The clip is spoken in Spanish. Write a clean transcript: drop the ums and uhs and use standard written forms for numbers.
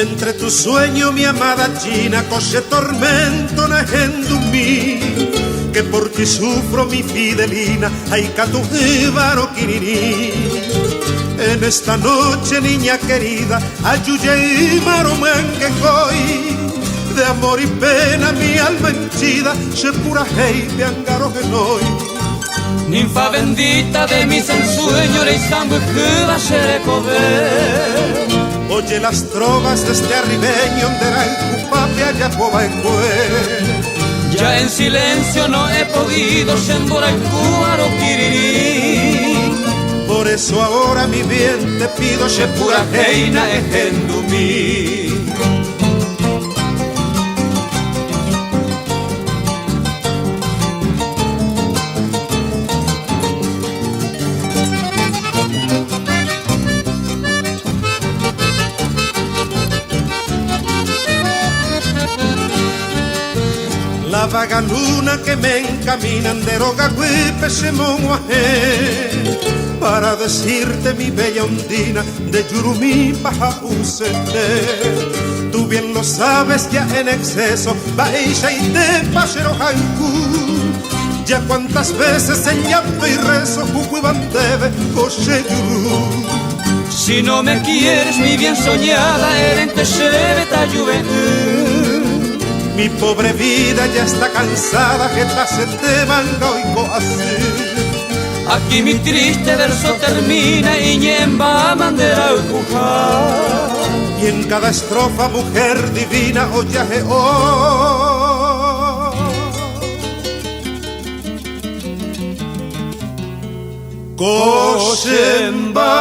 Entre tu sueño, mi amada China, coche tormento najendo mi, que por ti sufro mi fidelina, ay catu ibaro quiriní. En esta noche, niña querida, ayuye y maromangue hoy, de amor y pena mi alma henchida, se pura hey de angaro que hoy. Ninfa bendita de mis ensueños, le sambu que va a ser comer. Oye las trovas de este arribeño, donde era el cupape allá poba en cue. Ya en silencio no he podido sembrar el cuaro quirirí. Por eso ahora mi bien te pido, se pura reina ejendumí. La vaga luna que me encamina en deroga huipe se monguaje, para decirte mi bella ondina de Yurumí paja usete. Tú bien lo sabes ya en exceso, baisha y te pasero jancú. Ya cuántas veces en llanto y rezo juguibandebe coche yurú. Si no me quieres mi bien soñada, erente se veta juventud. Mi pobre vida ya está cansada, que se te manga oigo así. Aquí mi triste verso termina y ñemba mandera empujar. Y en cada estrofa, mujer divina, oye oh. Cosemba